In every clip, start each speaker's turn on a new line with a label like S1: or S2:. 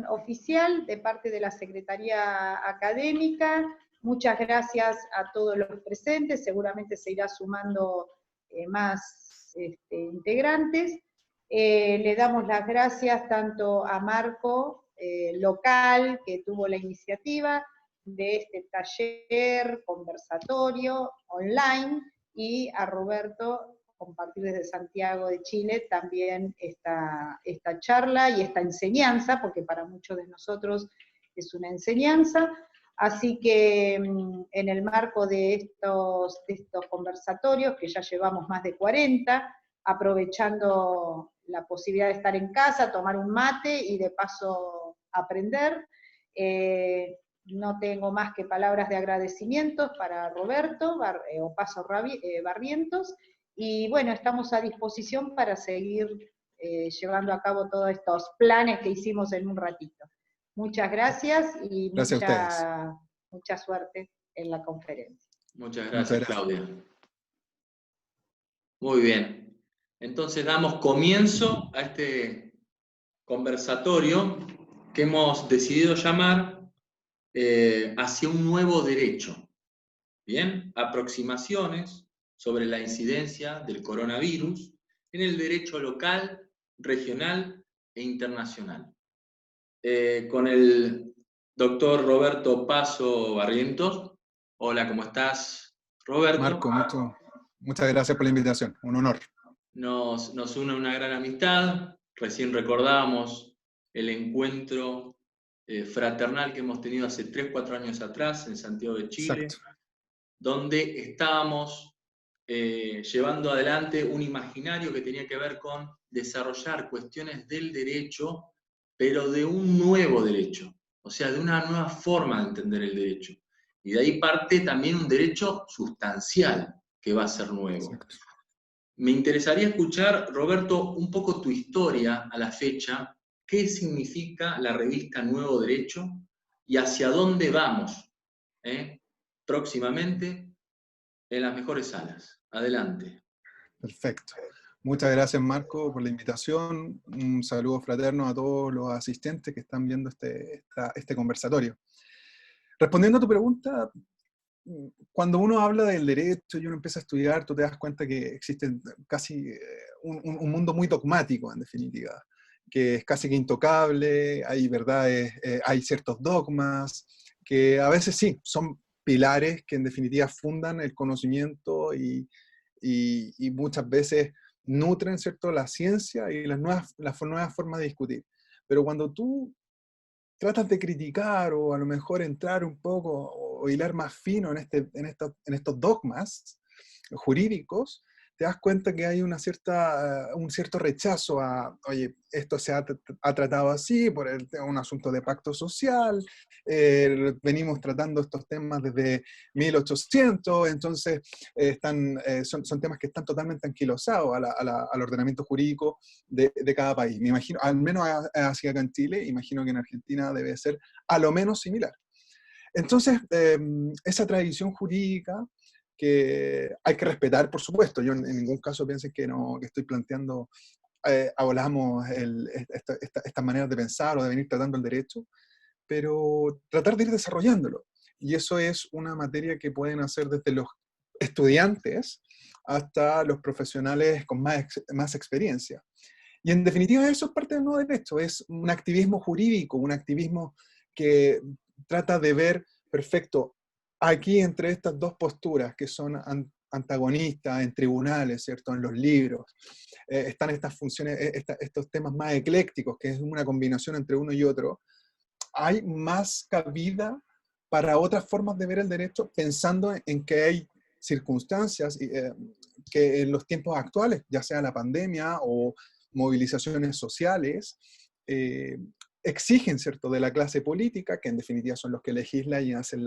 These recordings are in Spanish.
S1: oficial de parte de la Secretaría Académica. Muchas gracias a todos los presentes, seguramente se irá sumando más integrantes. Le damos las gracias tanto a Marco local, que tuvo la iniciativa de este taller conversatorio online, y a Roberto, compartir desde Santiago de Chile también esta charla y esta enseñanza, porque para muchos de nosotros es una enseñanza. Así que en el marco de estos conversatorios, que ya llevamos más de 40, aprovechando la posibilidad de estar en casa, tomar un mate y de paso aprender, no tengo más que palabras de agradecimientos para Roberto Opaso Barrientos, y bueno, estamos a disposición para seguir llevando a cabo todos estos planes que hicimos en un ratito. Muchas gracias y mucha suerte en la conferencia.
S2: Muchas gracias, Claudia. Muy bien. Entonces damos comienzo a este conversatorio que hemos decidido llamar Hacia un nuevo derecho. Bien, aproximaciones sobre la incidencia del coronavirus en el derecho local, regional e internacional. Con el doctor Roberto Opaso Barrientos. Hola, ¿cómo estás, Roberto?
S3: Marco, muchas gracias por la invitación, un honor.
S2: Nos une una gran amistad. Recién recordábamos el encuentro fraternal que hemos tenido hace 3-4 años atrás en Santiago de Chile. Exacto. Donde estábamos llevando adelante un imaginario que tenía que ver con desarrollar cuestiones del derecho, pero de un nuevo derecho, o sea, de una nueva forma de entender el derecho. Y de ahí parte también un derecho sustancial que va a ser nuevo. Exacto. Me interesaría escuchar, Roberto, un poco tu historia a la fecha, qué significa la revista Nuevo Derecho y hacia dónde vamos próximamente en las mejores salas. Adelante.
S3: Perfecto. Muchas gracias, Marco, por la invitación. Un saludo fraterno a todos los asistentes que están viendo este conversatorio. Respondiendo a tu pregunta, cuando uno habla del derecho y uno empieza a estudiar, tú te das cuenta que existe casi un mundo muy dogmático, en definitiva, que es casi que intocable, hay verdades, hay ciertos dogmas, que a veces sí, son pilares que en definitiva fundan el conocimiento y muchas veces nutren, ¿cierto?, la ciencia y las nuevas formas de discutir. Pero cuando tú tratas de criticar o a lo mejor entrar un poco o hilar más fino en estos dogmas jurídicos, te das cuenta que hay un cierto rechazo a, oye, esto se ha tratado así por un asunto de pacto social, venimos tratando estos temas desde 1800, entonces son temas que están totalmente anquilosados al ordenamiento jurídico de cada país. Me imagino, al menos así acá en Chile, imagino que en Argentina debe ser a lo menos similar. Entonces, esa tradición jurídica que hay que respetar, por supuesto. Yo en ningún caso piensen que estoy planteando, hablamos estas maneras de pensar o de venir tratando el derecho, pero tratar de ir desarrollándolo. Y eso es una materia que pueden hacer desde los estudiantes hasta los profesionales con más experiencia. Y en definitiva eso es parte del nuevo derecho, es un activismo jurídico, un activismo que trata de ver, perfecto, aquí entre estas dos posturas que son antagonistas en tribunales, ¿cierto?, en los libros, están estas funciones, estos temas más eclécticos, que es una combinación entre uno y otro. Hay más cabida para otras formas de ver el derecho, pensando en que hay circunstancias que en los tiempos actuales, ya sea la pandemia o movilizaciones sociales, exigen, ¿cierto?, de la clase política, que en definitiva son los que legislan y hacen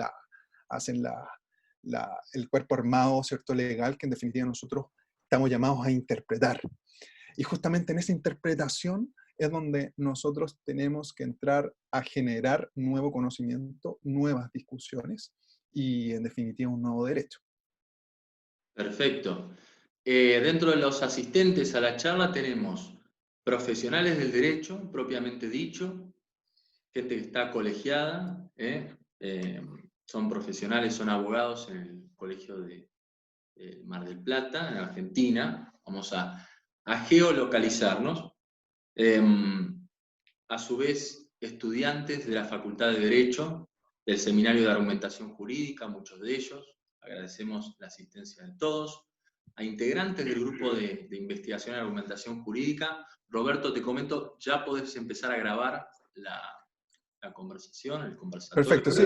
S3: el cuerpo armado, ¿cierto?, legal, que en definitiva nosotros estamos llamados a interpretar. Y justamente en esa interpretación es donde nosotros tenemos que entrar a generar nuevo conocimiento, nuevas discusiones y en definitiva un nuevo derecho.
S2: Perfecto. Dentro de los asistentes a la charla tenemos profesionales del derecho, propiamente dicho, gente que está colegiada, son profesionales, son abogados en el Colegio de Mar del Plata, en Argentina. Vamos a geolocalizarnos. A su vez, estudiantes de la Facultad de Derecho, del Seminario de Argumentación Jurídica, muchos de ellos, agradecemos la asistencia de todos, a integrantes del grupo de investigación y argumentación jurídica. Roberto, te comento, ya podés empezar a grabar la conversación, el conversatorio.
S3: Perfecto, sí.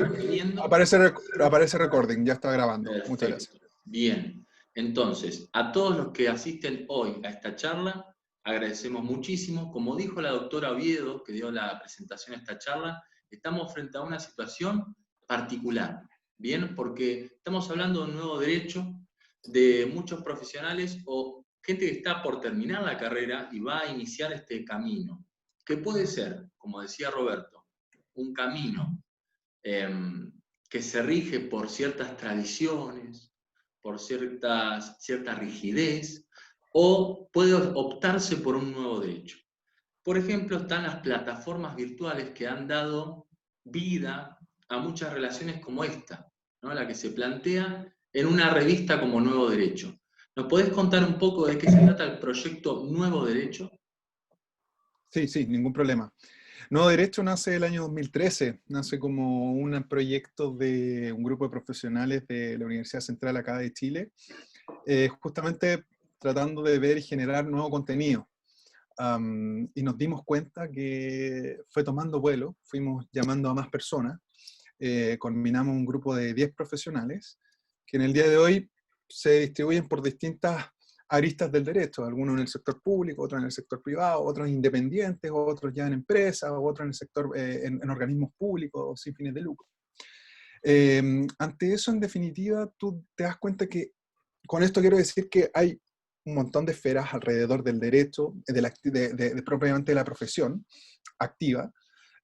S3: Aparece recording, ya está grabando.
S2: Perfecto.
S3: Muchas gracias.
S2: Bien, entonces, a todos los que asisten hoy a esta charla, agradecemos muchísimo. Como dijo la doctora Oviedo, que dio la presentación a esta charla, estamos frente a una situación particular, ¿bien? Porque estamos hablando de un nuevo derecho de muchos profesionales o gente que está por terminar la carrera y va a iniciar este camino, que puede ser, como decía Roberto, un camino que se rige por ciertas tradiciones, por cierta rigidez, o puede optarse por un nuevo derecho. Por ejemplo, están las plataformas virtuales que han dado vida a muchas relaciones como esta, ¿no? La que se plantea en una revista como Nuevo Derecho. ¿Nos podés contar un poco de qué se trata el proyecto Nuevo Derecho?
S3: Sí, ningún problema. Nuevo Derecho nace el año 2013, nace como un proyecto de un grupo de profesionales de la Universidad Central acá de Chile, justamente tratando de ver y generar nuevo contenido. Y nos dimos cuenta que fue tomando vuelo, fuimos llamando a más personas, combinamos un grupo de 10 profesionales, que en el día de hoy se distribuyen por distintas aristas del derecho, algunos en el sector público, otros en el sector privado, otros independientes, otros ya en empresas, otros en el sector, en organismos públicos sin fines de lucro. Ante eso, en definitiva, tú te das cuenta que, con esto quiero decir que hay un montón de esferas alrededor del derecho, propiamente de la profesión activa,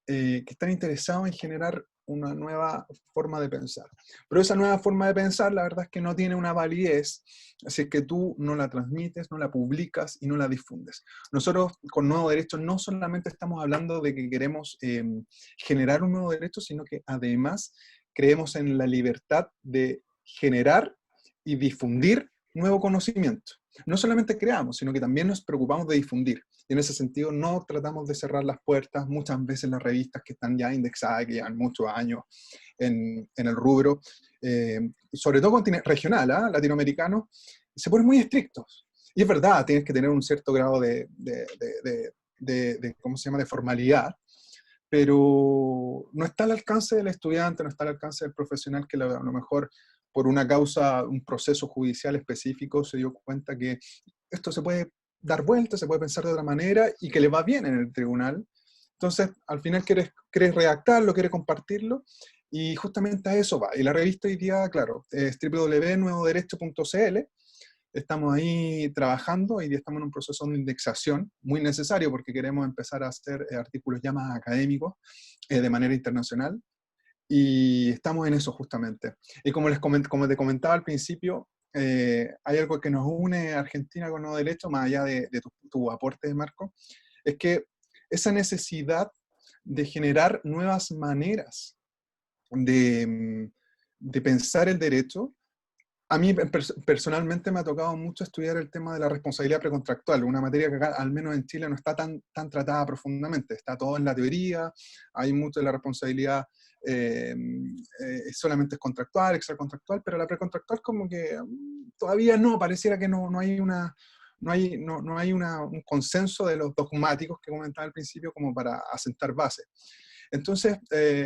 S3: que están interesados en generar una nueva forma de pensar. Pero esa nueva forma de pensar, la verdad es que no tiene una validez si es que tú no la transmites, no la publicas y no la difundes. Nosotros con Nuevo Derecho no solamente estamos hablando de que queremos generar un nuevo derecho, sino que además creemos en la libertad de generar y difundir nuevo conocimiento. No solamente creamos, sino que también nos preocupamos de difundir. Y en ese sentido no tratamos de cerrar las puertas. Muchas veces las revistas que están ya indexadas, que llevan muchos años en el rubro, sobre todo regional, latinoamericano, se ponen muy estrictos. Y es verdad, tienes que tener un cierto grado ¿cómo se llama?, de formalidad, pero no está al alcance del estudiante, no está al alcance del profesional que a lo mejor por una causa, un proceso judicial específico, se dio cuenta que esto se puede dar vuelta, se puede pensar de otra manera y que le va bien en el tribunal. Entonces, al final quieres redactarlo, quieres compartirlo, y justamente a eso va. Y la revista hoy día, claro, es www.nuevoderecho.cl. Estamos ahí trabajando, hoy día estamos en un proceso de indexación muy necesario porque queremos empezar a hacer artículos ya más académicos de manera internacional. Y estamos en eso justamente. Y como te comentaba al principio, hay algo que nos une a Argentina con Nuevo Derecho, más allá de tu aporte, Marco, es que esa necesidad de generar nuevas maneras de pensar el derecho. A mí personalmente me ha tocado mucho estudiar el tema de la responsabilidad precontractual, una materia que acá, al menos en Chile, no está tan tratada profundamente. Está todo en la teoría, hay mucho de la responsabilidad solamente es contractual, extracontractual, pero la precontractual como que todavía no, pareciera que no hay un consenso de los dogmáticos que comentaba al principio como para asentar base. Entonces,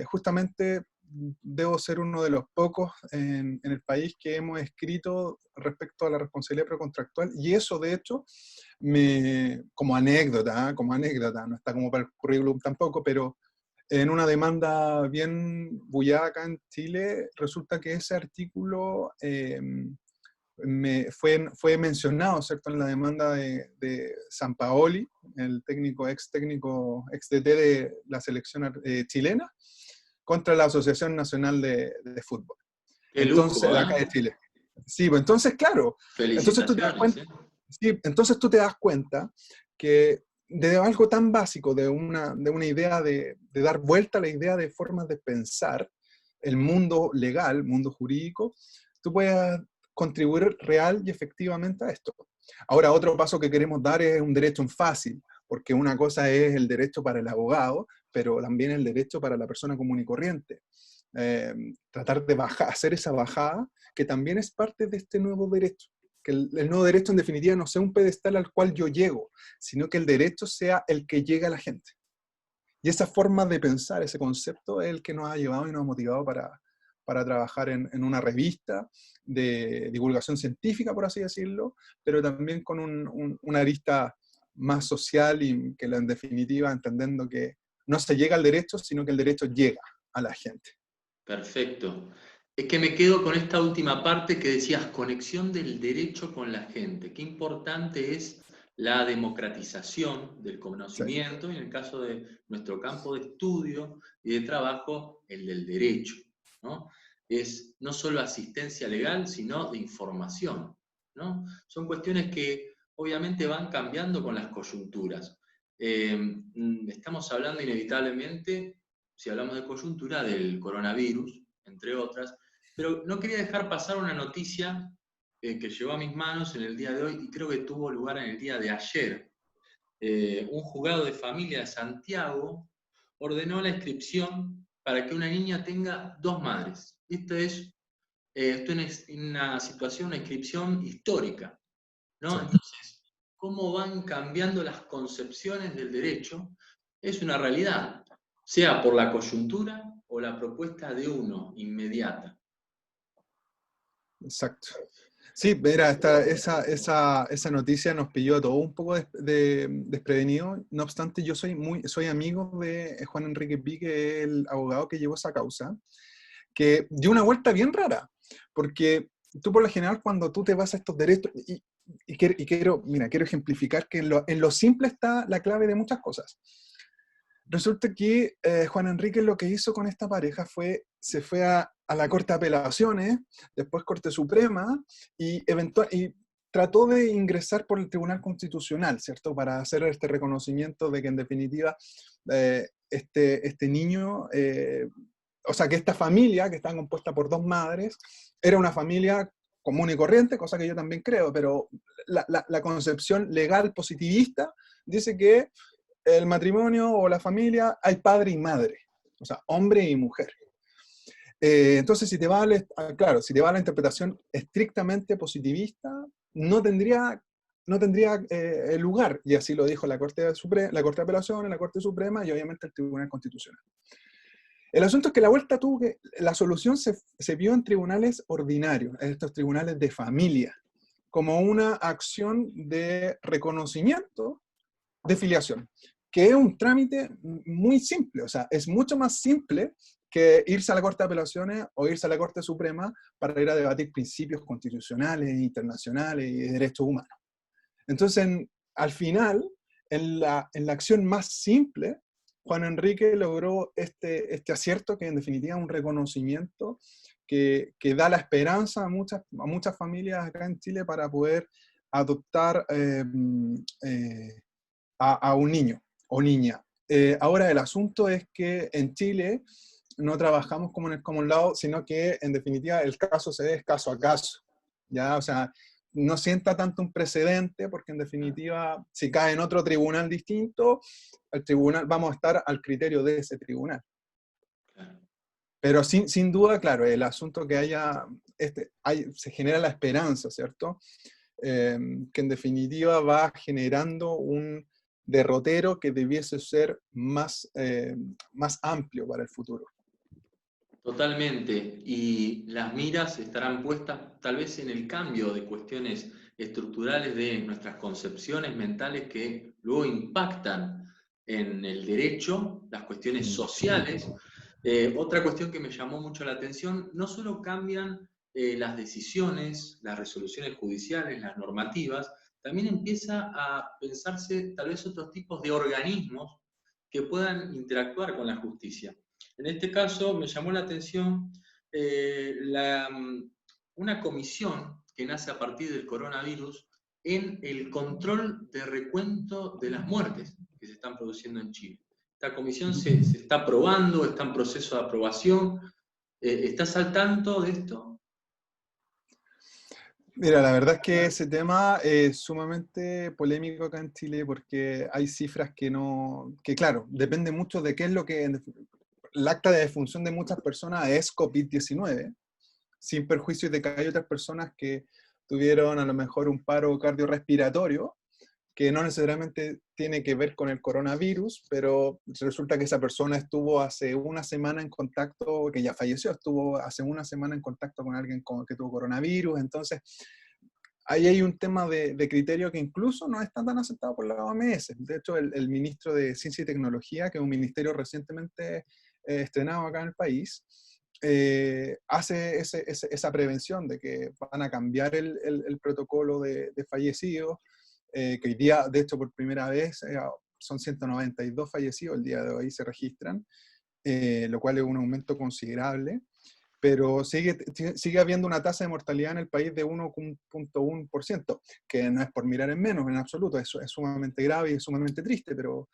S3: justamente debo ser uno de los pocos en el país que hemos escrito respecto a la responsabilidad precontractual, y eso de hecho, como anécdota, no está como para el currículum tampoco, pero en una demanda bien bullada acá en Chile, resulta que ese artículo fue mencionado, ¿cierto?, en la demanda de Sampaoli, el ex DT de la selección chilena, contra la Asociación Nacional de Fútbol. Entonces, de acá de Chile. Sí, pues entonces, claro. Entonces tú te das cuenta que de algo tan básico, de una idea de dar vuelta a la idea de formas de pensar el mundo legal, mundo jurídico, tú puedas contribuir real y efectivamente a esto. Ahora, otro paso que queremos dar es un derecho en fácil, porque una cosa es el derecho para el abogado, pero también el derecho para la persona común y corriente. Tratar de hacer esa bajada, que también es parte de este nuevo derecho. Que el nuevo derecho, en definitiva, no sea un pedestal al cual yo llego, sino que el derecho sea el que llega a la gente. Y esa forma de pensar, ese concepto, es el que nos ha llevado y nos ha motivado para trabajar en una revista de divulgación científica, por así decirlo, pero también con una arista más social y que en definitiva entendiendo que no se llega al derecho, sino que el derecho llega a la gente.
S2: Perfecto. Es que me quedo con esta última parte que decías, conexión del derecho con la gente. Qué importante es la democratización del conocimiento, y en el caso de nuestro campo de estudio y de trabajo, el del derecho, ¿no? Es no solo asistencia legal, sino de información, ¿no? Son cuestiones que obviamente van cambiando con las coyunturas. Estamos hablando inevitablemente, si hablamos de coyuntura, del coronavirus, entre otras, pero no quería dejar pasar una noticia que llegó a mis manos en el día de hoy y creo que tuvo lugar en el día de ayer. Un juzgado de familia de Santiago ordenó la inscripción para que una niña tenga 2 madres. Esto es una situación, una inscripción histórica, ¿no?
S3: Sí.
S2: Entonces, cómo van cambiando las concepciones del derecho es una realidad, sea por la coyuntura o la propuesta de uno inmediata.
S3: Exacto. Sí, mira, esa noticia nos pilló a todos un poco desprevenido. No obstante, yo soy amigo de Juan Enrique Pi, que es el abogado que llevó esa causa, que dio una vuelta bien rara, porque tú por lo general cuando tú te vas a estos derechos, quiero ejemplificar que en lo simple está la clave de muchas cosas. Resulta que Juan Enrique lo que hizo con esta pareja se fue a la Corte de Apelaciones, después Corte Suprema, y trató de ingresar por el Tribunal Constitucional, ¿cierto? Para hacer este reconocimiento de que en definitiva este niño, o sea, que esta familia, que está compuesta por 2 madres, era una familia común y corriente, cosa que yo también creo, pero la concepción legal positivista dice que el matrimonio o la familia hay padre y madre, o sea, hombre y mujer. Entonces, si te va a la interpretación estrictamente positivista, no tendría lugar, y así lo dijo la Corte de Apelaciones, la Corte Suprema y obviamente el Tribunal Constitucional. El asunto es que la solución se vio en tribunales ordinarios, en estos tribunales de familia, como una acción de reconocimiento de filiación, que es un trámite muy simple, o sea, es mucho más simple que irse a la Corte de Apelaciones o irse a la Corte Suprema para ir a debatir principios constitucionales, internacionales y de derechos humanos. Entonces, al final, en la acción más simple, Juan Enrique logró este acierto que en definitiva es un reconocimiento que da la esperanza a muchas familias acá en Chile para poder adoptar a un niño o niña. Ahora, el asunto es que en Chile no trabajamos como en el common law, sino que en definitiva el caso se ve caso a caso, ¿ya? O sea, no sienta tanto un precedente, porque en definitiva, si cae en otro tribunal distinto, vamos a estar al criterio de ese tribunal. Pero sin duda, claro, el asunto que se genera la esperanza, ¿cierto? Que en definitiva va generando un derrotero que debiese ser más amplio para el futuro.
S2: Totalmente, y las miras estarán puestas tal vez en el cambio de cuestiones estructurales de nuestras concepciones mentales que luego impactan en el derecho, las cuestiones sociales. Otra cuestión que me llamó mucho la atención, no solo cambian las decisiones, las resoluciones judiciales, las normativas, también empieza a pensarse tal vez otros tipos de organismos que puedan interactuar con la justicia. En este caso me llamó la atención una comisión que nace a partir del coronavirus en el control de recuento de las muertes que se están produciendo en Chile. Esta comisión se está aprobando, está en proceso de aprobación. ¿Estás al tanto de esto?
S3: Mira, la verdad es que ese tema es sumamente polémico acá en Chile porque hay cifras que claro, depende mucho de qué es lo que... El acta de defunción de muchas personas es COVID-19, sin perjuicio de que hay otras personas que tuvieron a lo mejor un paro cardiorrespiratorio, que no necesariamente tiene que ver con el coronavirus, pero resulta que esa persona estuvo hace una semana en contacto, que ya falleció, estuvo hace una semana en contacto con alguien que tuvo coronavirus, entonces ahí hay un tema de criterio que incluso no está tan aceptado por la OMS. De hecho, el ministro de Ciencia y Tecnología, que es un ministerio recientemente estrenado acá en el país, hace esa prevención de que van a cambiar el protocolo de fallecidos, que hoy día, de hecho, por primera vez, son 192 fallecidos, el día de hoy se registran, lo cual es un aumento considerable, pero sigue habiendo una tasa de mortalidad en el país de 1.1%, que no es por mirar en menos, en absoluto, es sumamente grave y es sumamente triste, pero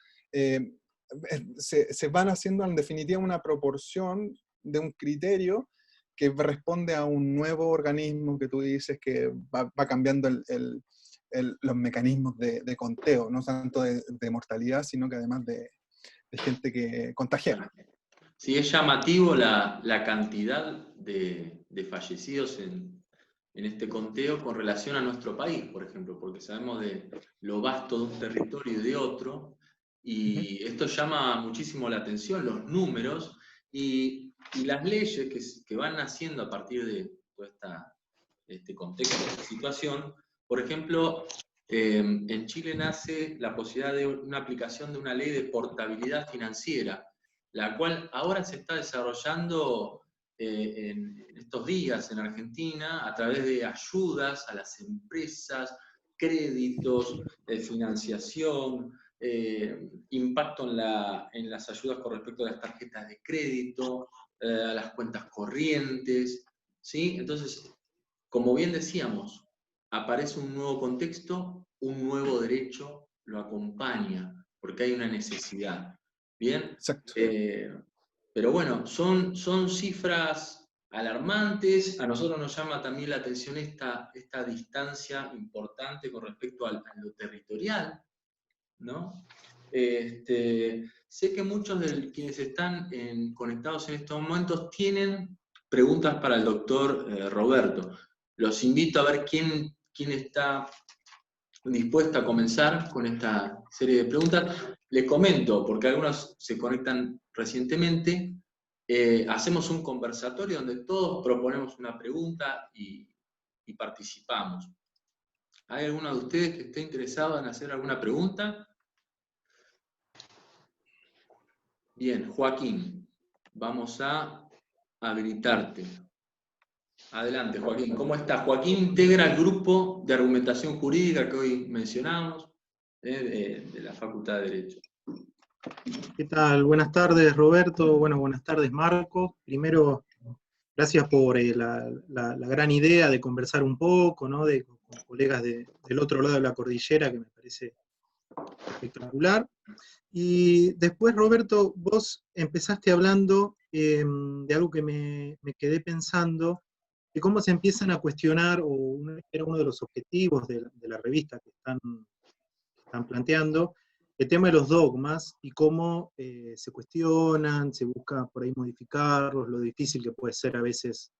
S3: se van haciendo en definitiva una proporción de un criterio que responde a un nuevo organismo que tú dices que va cambiando los mecanismos de conteo, no tanto de mortalidad, sino que además de gente que contagia.
S2: Sí, es llamativo la cantidad de fallecidos en este conteo con relación a nuestro país, por ejemplo, porque sabemos de lo vasto de un territorio y de otro, y esto llama muchísimo la atención, los números y las leyes que van naciendo a partir de todo este contexto, de esta situación. Por ejemplo, en Chile nace la posibilidad de una aplicación de una ley de portabilidad financiera, la cual ahora se está desarrollando en estos días en Argentina a través de ayudas a las empresas, créditos, financiación, impacto en las ayudas con respecto a las tarjetas de crédito, a las cuentas corrientes, ¿sí? Entonces, como bien decíamos, aparece un nuevo contexto, un nuevo derecho lo acompaña, porque hay una necesidad. ¿Bien?
S3: Exacto.
S2: Pero bueno, son cifras alarmantes. A nosotros nos llama también la atención esta distancia importante con respecto a lo territorial, ¿no? Sé que muchos de quienes están conectados en estos momentos tienen preguntas para el doctor Roberto. Los invito a ver quién está dispuesto a comenzar con esta serie de preguntas. Les comento, porque algunos se conectan recientemente, hacemos un conversatorio donde todos proponemos una pregunta y participamos. ¿Hay alguno de ustedes que esté interesado en hacer alguna pregunta? Bien, Joaquín, vamos a habilitarte. Adelante, Joaquín. ¿Cómo estás? Joaquín integra el grupo de argumentación jurídica que hoy mencionamos, de la Facultad de Derecho.
S4: ¿Qué tal? Buenas tardes, Roberto. Bueno, buenas tardes, Marco. Primero, gracias por la gran idea de conversar un poco, ¿no? Con colegas del otro lado de la cordillera, que me parece espectacular. Y después, Roberto, vos empezaste hablando de algo que me quedé pensando, de cómo se empiezan a cuestionar, era uno de los objetivos de la revista que están planteando, el tema de los dogmas y cómo se cuestionan, se busca por ahí modificarlos, lo difícil que puede ser a veces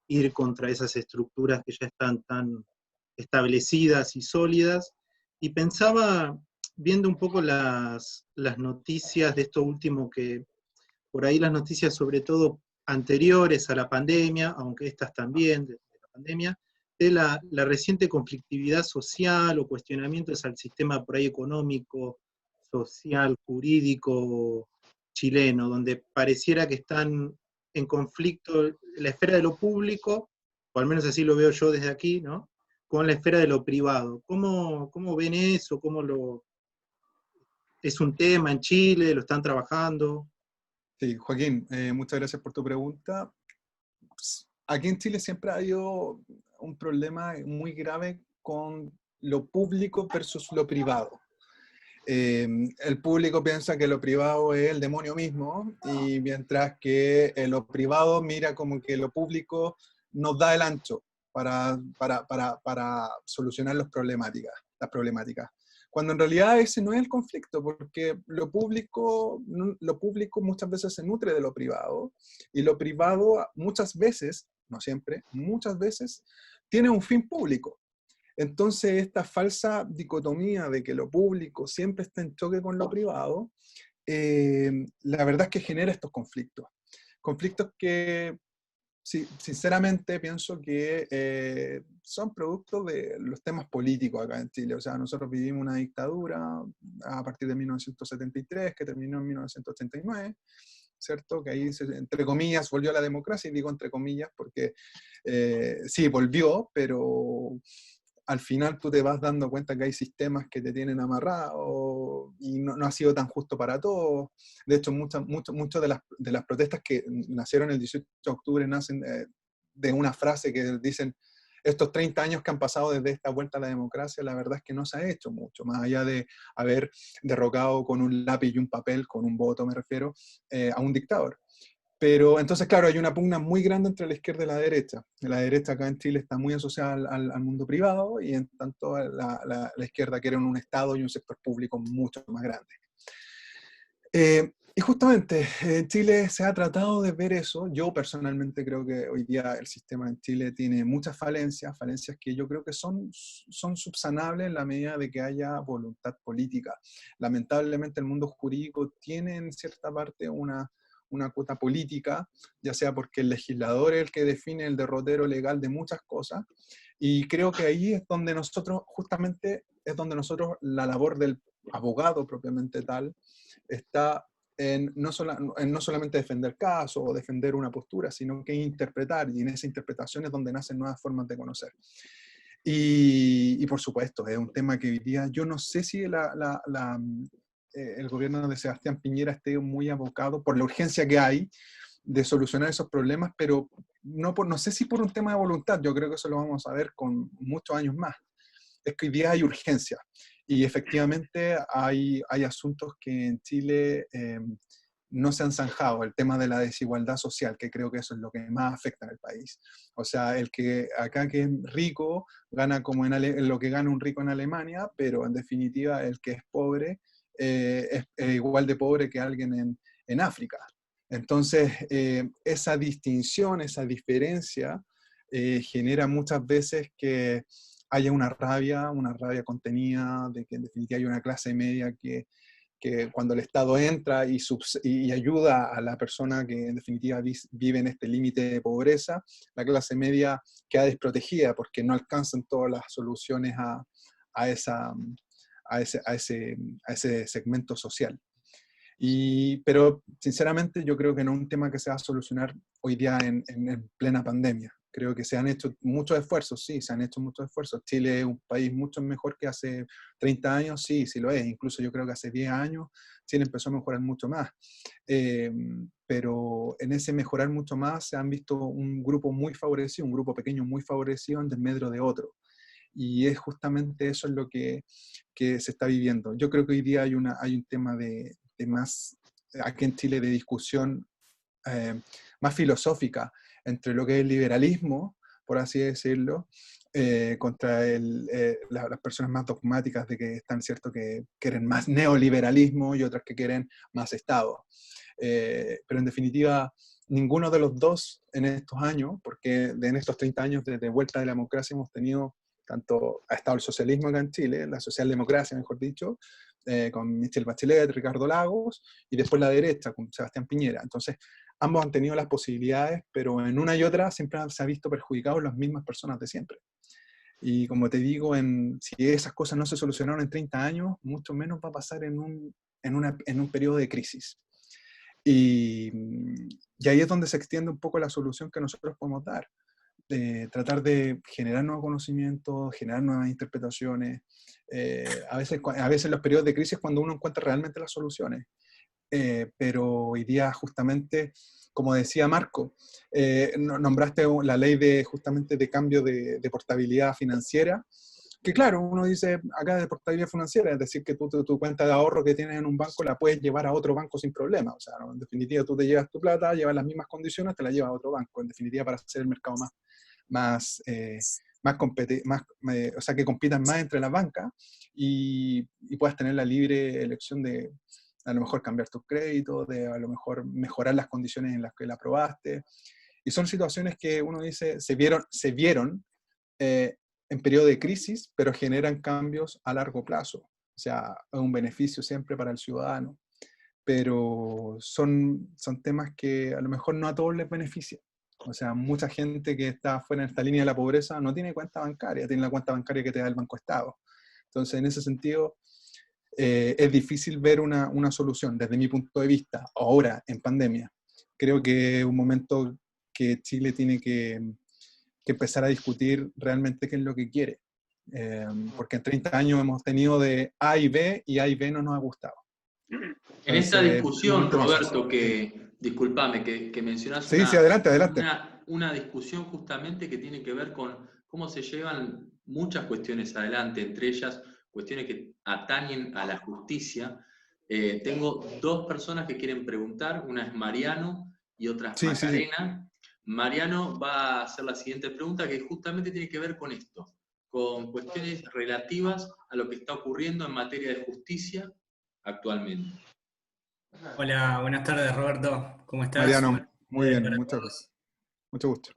S4: ir contra esas estructuras que ya están tan establecidas y sólidas. Y pensaba, viendo un poco las noticias de esto último, que por ahí las noticias sobre todo anteriores a la pandemia, aunque estas también de la pandemia, de la reciente conflictividad social o cuestionamientos al sistema por ahí económico, social, jurídico chileno, donde pareciera que están en conflicto la esfera de lo público, o al menos así lo veo yo desde aquí, ¿no?, con la esfera de lo privado. ¿Cómo ven eso? ¿Es un tema en Chile? ¿Lo están trabajando?
S3: Sí, Joaquín, muchas gracias por tu pregunta. Aquí en Chile siempre ha habido un problema muy grave con lo público versus lo privado. El público piensa que lo privado es el demonio mismo, y mientras que lo privado mira como que lo público nos da el ancho para solucionar las problemáticas. Cuando en realidad ese no es el conflicto, porque lo público muchas veces se nutre de lo privado, y lo privado muchas veces, no siempre, muchas veces, tiene un fin público. Entonces, esta falsa dicotomía de que lo público siempre está en choque con lo privado, la verdad es que genera estos conflictos. Conflictos que, sí, sinceramente, pienso que son productos de los temas políticos acá en Chile. O sea, nosotros vivimos una dictadura a partir de 1973, que terminó en 1989, ¿cierto? Que ahí, entre comillas, volvió a la democracia, y digo entre comillas porque sí, volvió, pero al final tú te vas dando cuenta que hay sistemas que te tienen amarrado, y no ha sido tan justo para todos. De hecho, muchas de las protestas que nacieron el 18 de octubre nacen de una frase que dicen: estos 30 años que han pasado desde esta vuelta a la democracia, la verdad es que no se ha hecho mucho, más allá de haber derrocado con un lápiz y un papel, con un voto me refiero, a un dictador. Pero entonces, claro, hay una pugna muy grande entre la izquierda y la derecha. La derecha acá en Chile está muy asociada al mundo privado, y en tanto la izquierda quiere un Estado y un sector público mucho más grande. Y justamente en Chile se ha tratado de ver eso. Yo personalmente creo que hoy día el sistema en Chile tiene muchas falencias que yo creo que son subsanables en la medida de que haya voluntad política. Lamentablemente el mundo jurídico tiene en cierta parte una cuota política, ya sea porque el legislador es el que define el derrotero legal de muchas cosas, y creo que ahí es donde nosotros, justamente, la labor del abogado propiamente tal, está en no solamente defender casos o defender una postura, sino que interpretar, y en esa interpretación es donde nacen nuevas formas de conocer. Y por supuesto, es un tema que hoy día, yo no sé si el gobierno de Sebastián Piñera esté muy abocado, por la urgencia que hay de solucionar esos problemas, pero no sé si por un tema de voluntad. Yo creo que eso lo vamos a ver con muchos años más. Es que hoy día hay urgencia, y efectivamente hay asuntos que en Chile no se han zanjado. El tema de la desigualdad social, que creo que eso es lo que más afecta en el país. O sea, el que acá que es rico gana como en lo que gana un rico en Alemania, pero en definitiva el que es pobre es igual de pobre que alguien en África. Entonces, esa distinción, esa diferencia, genera muchas veces que haya una rabia contenida, de que en definitiva hay una clase media que cuando el Estado entra y ayuda a la persona que en definitiva vive en este límite de pobreza, la clase media queda desprotegida porque no alcanzan todas las soluciones a ese segmento social. Pero sinceramente yo creo que no es un tema que se va a solucionar hoy día en plena pandemia. Creo que se han hecho muchos esfuerzos, sí, se han hecho muchos esfuerzos. Chile es un país mucho mejor que hace 30 años, sí lo es. Incluso yo creo que hace 10 años Chile empezó a mejorar mucho más. Pero en ese mejorar mucho más se han visto un grupo muy favorecido, un grupo pequeño muy favorecido en desmedro de otro. Y es justamente eso es lo que se está viviendo. Yo creo que hoy día hay un tema de más, aquí en Chile, de discusión más filosófica entre lo que es el liberalismo, por así decirlo, contra las personas más dogmáticas de que están, cierto, que quieren más neoliberalismo y otras que quieren más Estado. Pero en definitiva, ninguno de los dos en estos años, porque en estos 30 años desde vuelta de la democracia hemos tenido, tanto ha estado el socialismo acá en Chile, la socialdemocracia, mejor dicho, con Michelle Bachelet, Ricardo Lagos, y después la derecha, con Sebastián Piñera. Entonces, ambos han tenido las posibilidades, pero en una y otra siempre se ha visto perjudicados las mismas personas de siempre. Y como te digo, si esas cosas no se solucionaron en 30 años, mucho menos va a pasar en un periodo de crisis. Y ahí es donde se extiende un poco la solución que nosotros podemos dar. Tratar de generar nuevos conocimientos, generar nuevas interpretaciones. A veces en los periodos de crisis es cuando uno encuentra realmente las soluciones. Pero hoy día justamente, como decía Marco, nombraste la ley justamente de cambio de portabilidad financiera. que claro, uno dice acá de portabilidad financiera, es decir, que tu cuenta de ahorro que tienes en un banco la puedes llevar a otro banco sin problema. O sea, ¿no? En definitiva, tú te llevas tu plata, llevas las mismas condiciones, te la llevas a otro banco. En definitiva, para hacer el mercado o sea, que compitan más entre las bancas y puedas tener la libre elección de a lo mejor cambiar tus créditos, de a lo mejor mejorar las condiciones en las que la aprobaste. Y son situaciones que uno dice, se vieron en periodo de crisis, pero generan cambios a largo plazo. O sea, es un beneficio siempre para el ciudadano, pero son temas que a lo mejor no a todos les beneficia. O sea, mucha gente que está fuera en esta línea de la pobreza no tiene cuenta bancaria, tiene la cuenta bancaria que te da el Banco Estado. Entonces, en ese sentido, es difícil ver una solución desde mi punto de vista, ahora en pandemia. Creo que es un momento que Chile tiene que empezar a discutir realmente qué es lo que quiere. Porque en 30 años hemos tenido de A y B, y A y B no nos ha gustado.
S2: En esta discusión, Roberto, discúlpame, que mencionas
S3: sí, adelante.
S2: Una discusión justamente que tiene que ver con cómo se llevan muchas cuestiones adelante, entre ellas cuestiones que atañen a la justicia. Tengo dos personas que quieren preguntar, una es Mariano y otra es Macarena. Sí. Mariano va a hacer la siguiente pregunta, que justamente tiene que ver con esto, con cuestiones relativas a lo que está ocurriendo en materia de justicia actualmente.
S5: Hola, buenas tardes, Roberto. ¿Cómo estás?
S3: Mariano, muy bien, mucho gusto.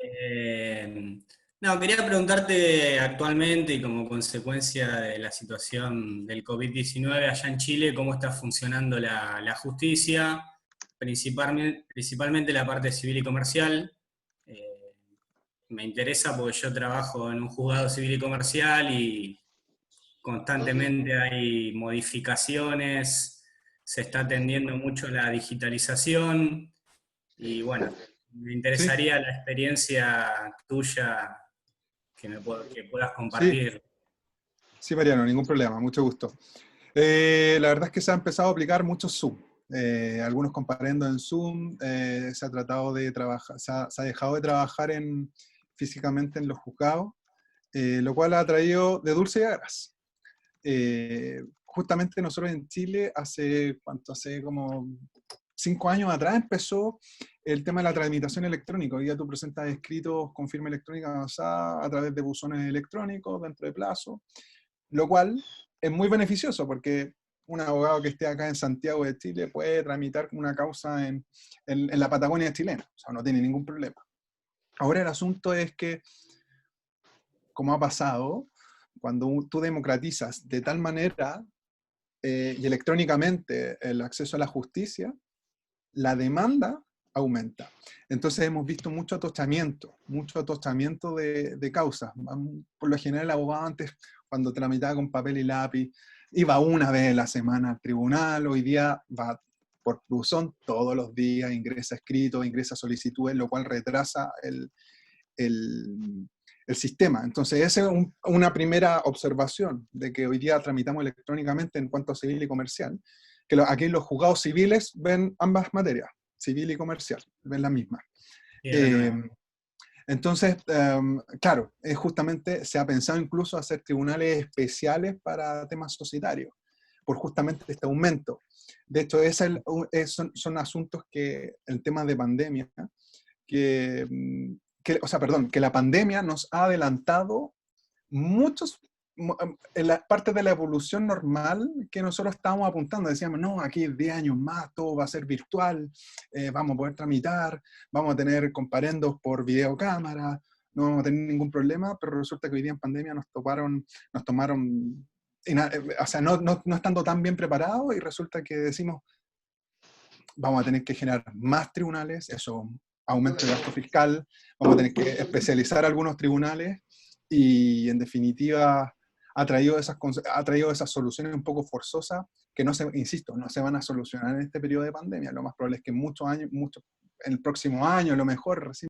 S5: No, quería preguntarte actualmente y como consecuencia de la situación del COVID-19 allá en Chile, ¿cómo está funcionando la justicia? Principalmente la parte civil y comercial. Me interesa porque yo trabajo en un juzgado civil y comercial y constantemente hay modificaciones, se está atendiendo mucho la digitalización y bueno, me interesaría la experiencia tuya que puedas compartir.
S3: Sí, Mariano, ningún problema, mucho gusto. La verdad es que se ha empezado a aplicar mucho Zoom. Algunos comparendo en Zoom, se ha tratado de trabajar, se ha dejado de trabajar físicamente en los juzgados, lo cual ha traído de dulce y a gras. Justamente nosotros en Chile, hace como 5 años atrás empezó el tema de la tramitación electrónica. Hoy día tú presentas escritos con firma electrónica avanzada a través de buzones electrónicos dentro de plazo, lo cual es muy beneficioso porque un abogado que esté acá en Santiago de Chile puede tramitar una causa en la Patagonia chilena, o sea, no tiene ningún problema. Ahora el asunto es que, como ha pasado, cuando tú democratizas de tal manera y electrónicamente el acceso a la justicia, la demanda aumenta. Entonces hemos visto mucho atochamiento de causas. Por lo general el abogado antes, cuando tramitaba con papel y lápiz, iba una vez a la semana al tribunal, hoy día va por buzón todos los días, ingresa escrito, ingresa solicitudes, lo cual retrasa el sistema. Entonces esa es una primera observación de que hoy día tramitamos electrónicamente en cuanto a civil y comercial, que aquí los juzgados civiles ven ambas materias, civil y comercial, ven las mismas. Entonces, claro, justamente se ha pensado incluso hacer tribunales especiales para temas societarios, por justamente este aumento. De hecho, son asuntos que, en temas de pandemia, que la pandemia nos ha adelantado en la parte de la evolución normal que nosotros estábamos apuntando. Decíamos, no, aquí 10 años más, todo va a ser virtual, vamos a poder tramitar, vamos a tener comparendos por videocámara, no vamos a tener ningún problema, pero resulta que hoy día en pandemia nos tomaron, o sea, no estando tan bien preparados, y resulta que decimos, vamos a tener que generar más tribunales, eso aumento de gasto fiscal, vamos a tener que especializar algunos tribunales, y en definitiva ha traído esas soluciones un poco forzosas que no se van a solucionar en este periodo de pandemia. Lo más probable es que en el próximo año, a lo mejor, recién